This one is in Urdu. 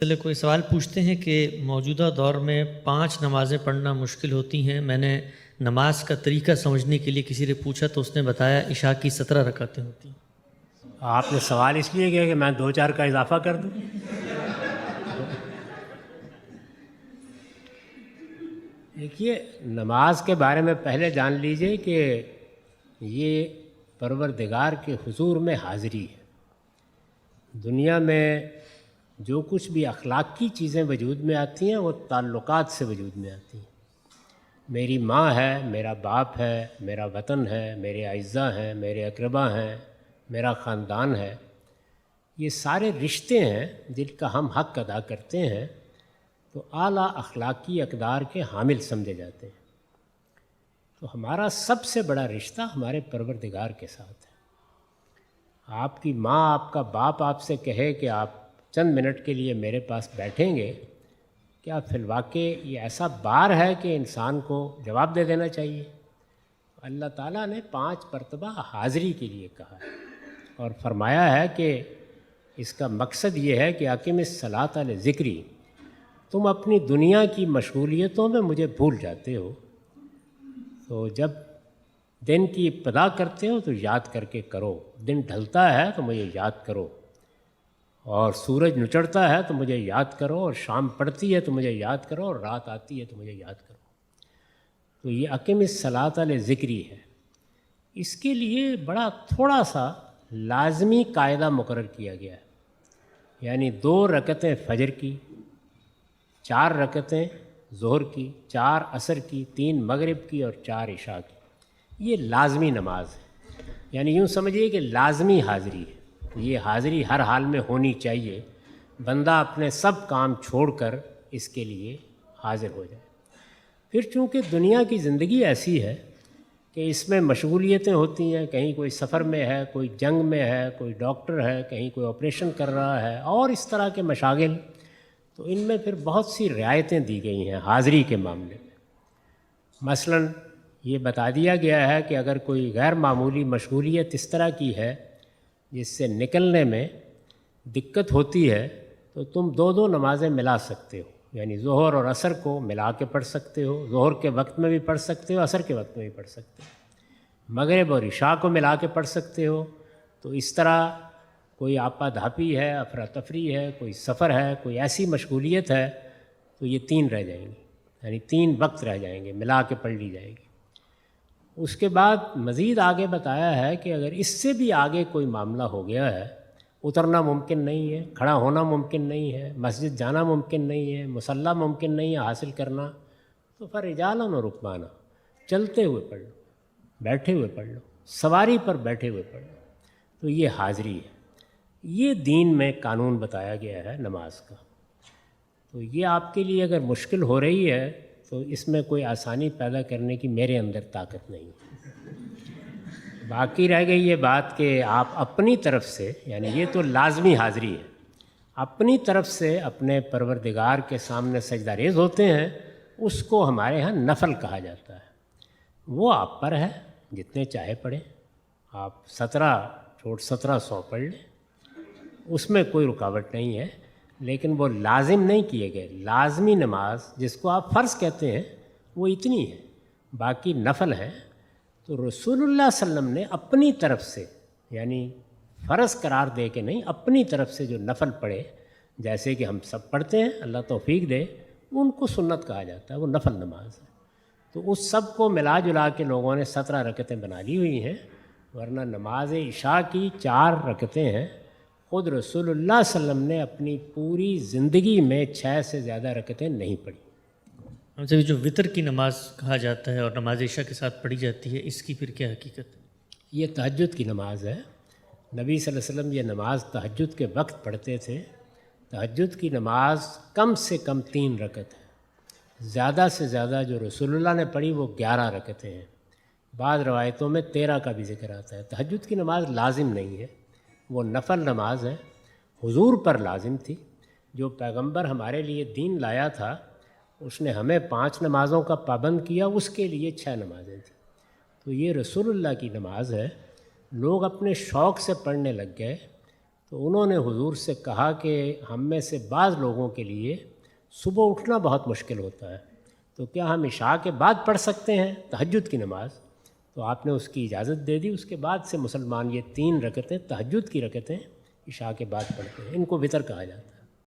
چلے کوئی سوال پوچھتے ہیں کہ موجودہ دور میں 5 نمازیں پڑھنا مشکل ہوتی ہیں۔ میں نے نماز کا طریقہ سمجھنے کے لیے کسی نے پوچھا تو اس نے بتایا عشاء کی 17 رکعتیں ہوتی ہیں۔ آپ نے سوال اس لیے کیا کہ میں 2-4 کا اضافہ کر دوں؟ دیکھیے، نماز کے بارے میں پہلے جان لیجئے کہ یہ پروردگار کے حضور میں حاضری ہے۔ دنیا میں جو کچھ بھی اخلاقی چیزیں وجود میں آتی ہیں وہ تعلقات سے وجود میں آتی ہیں۔ میری ماں ہے، میرا باپ ہے، میرا وطن ہے، میرے اعزاء ہیں، میرے اقربا ہیں، میرا خاندان ہے، یہ سارے رشتے ہیں جن کا ہم حق ادا کرتے ہیں تو اعلیٰ اخلاقی اقدار کے حامل سمجھے جاتے ہیں۔ تو ہمارا سب سے بڑا رشتہ ہمارے پروردگار کے ساتھ ہے۔ آپ کی ماں، آپ کا باپ آپ سے کہے کہ آپ چند منٹ کے لیے میرے پاس بیٹھیں گے، کیا فی الواقع یہ ایسا بار ہے کہ انسان کو جواب دے دینا چاہیے؟ اللہ تعالیٰ نے 5 مرتبہ حاضری کے لیے کہا ہے اور فرمایا ہے کہ اس کا مقصد یہ ہے کہ اقم الصلاۃ لذکری، تم اپنی دنیا کی مشغولیتوں میں مجھے بھول جاتے ہو، تو جب دن کی ابتدا کرتے ہو تو یاد کر کے کرو، دن ڈھلتا ہے تو مجھے یاد کرو، اور سورج نچڑتا ہے تو مجھے یاد کرو، اور شام پڑتی ہے تو مجھے یاد کرو، اور رات آتی ہے تو مجھے یاد کرو۔ تو یہ اقم الصلاۃ لذکری ہے۔ اس کے لیے بڑا تھوڑا سا لازمی قاعدہ مقرر کیا گیا ہے، یعنی 2 رکعتیں فجر کی، 4 رکعتیں ظہر کی، 4 عصر کی، 3 مغرب کی اور 4 عشاء کی۔ یہ لازمی نماز ہے، یعنی یوں سمجھیے کہ لازمی حاضری ہے۔ یہ حاضری ہر حال میں ہونی چاہیے، بندہ اپنے سب کام چھوڑ کر اس کے لیے حاضر ہو جائے۔ پھر چونکہ دنیا کی زندگی ایسی ہے کہ اس میں مشغولیتیں ہوتی ہیں، کہیں کوئی سفر میں ہے، کوئی جنگ میں ہے، کوئی ڈاکٹر ہے، کہیں کوئی آپریشن کر رہا ہے، اور اس طرح کے مشاغل، تو ان میں پھر بہت سی رعایتیں دی گئی ہیں حاضری کے معاملے میں۔ مثلاً یہ بتا دیا گیا ہے کہ اگر کوئی غیر معمولی مشغولیت اس طرح کی ہے جس سے نکلنے میں دقت ہوتی ہے تو تم 2 نمازیں ملا سکتے ہو، یعنی ظہر اور عصر کو ملا کے پڑھ سکتے ہو، ظہر کے وقت میں بھی پڑھ سکتے ہو، عصر کے وقت میں بھی پڑھ سکتے ہو، مغرب اور عشاء کو ملا کے پڑھ سکتے ہو۔ تو اس طرح کوئی آپا دھاپی ہے، افراتفری ہے، کوئی سفر ہے، کوئی ایسی مشغولیت ہے تو یہ 3 رہ جائیں گی، یعنی 3 وقت رہ جائیں گے، ملا کے پڑھ لی جائے گی۔ اس کے بعد مزید آگے بتایا ہے کہ اگر اس سے بھی آگے کوئی معاملہ ہو گیا ہے، اترنا ممکن نہیں ہے، کھڑا ہونا ممکن نہیں ہے، مسجد جانا ممکن نہیں ہے، مصلی ممکن نہیں ہے حاصل کرنا، تو فرجالاً و رکبانا، چلتے ہوئے پڑھ لو، بیٹھے ہوئے پڑھ لو، سواری پر بیٹھے ہوئے پڑھ لو۔ تو یہ حاضری ہے۔ یہ دین میں قانون بتایا گیا ہے نماز کا۔ تو یہ آپ کے لیے اگر مشکل ہو رہی ہے تو اس میں کوئی آسانی پیدا کرنے کی میرے اندر طاقت نہیں ہے۔ باقی رہ گئی یہ بات کہ آپ اپنی طرف سے، یعنی یہ تو لازمی حاضری ہے، اپنی طرف سے اپنے پروردگار کے سامنے سجدہ ریز ہوتے ہیں، اس کو ہمارے ہاں نفل کہا جاتا ہے۔ وہ آپ پر ہے، جتنے چاہے پڑھیں، آپ 1700 پڑھ لیں، اس میں کوئی رکاوٹ نہیں ہے، لیکن وہ لازم نہیں کیے گئے۔ لازمی نماز جس کو آپ فرض کہتے ہیں وہ اتنی ہے، باقی نفل ہے۔ تو رسول اللہ صلی اللہ علیہ وسلم نے اپنی طرف سے، یعنی فرض قرار دے کے نہیں، اپنی طرف سے جو نفل پڑھے، جیسے کہ ہم سب پڑھتے ہیں، اللہ توفیق دے، ان کو سنت کہا جاتا ہے، وہ نفل نماز ہے۔ تو اس سب کو ملا جلا کے لوگوں نے 17 رکعتیں بنا لی ہوئی ہیں، ورنہ نماز عشاء کی 4 رکعتیں ہیں۔ خود رسول اللہ صلی اللہ علیہ وسلم نے اپنی پوری زندگی میں 6 سے زیادہ رکعتیں نہیں پڑھی۔ ہم سے جو وطر کی نماز کہا جاتا ہے اور نماز عشاء کے ساتھ پڑھی جاتی ہے، اس کی پھر کیا حقیقت ہے؟ یہ تہجد کی نماز ہے۔ نبی صلی اللہ علیہ وسلم یہ نماز تہجد کے وقت پڑھتے تھے۔ تہجد کی نماز کم سے کم 3 رکعت ہے، زیادہ سے زیادہ جو رسول اللہ نے پڑھی وہ 11 رکعتیں ہیں، بعض روایتوں میں 13 کا بھی ذکر آتا ہے۔ تہجد کی نماز لازم نہیں ہے، وہ نفل نماز ہے، حضور پر لازم تھی۔ جو پیغمبر ہمارے لیے دین لایا تھا اس نے ہمیں 5 نمازوں کا پابند کیا، اس کے لیے 6 نمازیں تھیں۔ تو یہ رسول اللہ کی نماز ہے، لوگ اپنے شوق سے پڑھنے لگ گئے تو انہوں نے حضور سے کہا کہ ہم میں سے بعض لوگوں کے لیے صبح اٹھنا بہت مشکل ہوتا ہے، تو کیا ہم عشاء کے بعد پڑھ سکتے ہیں تہجد کی نماز؟ تو آپ نے اس کی اجازت دے دی۔ اس کے بعد سے مسلمان یہ 3 رکعتیں تہجد کی رکعتیں عشاء کے بعد پڑھتے ہیں، ان کو وتر کہا جاتا ہے۔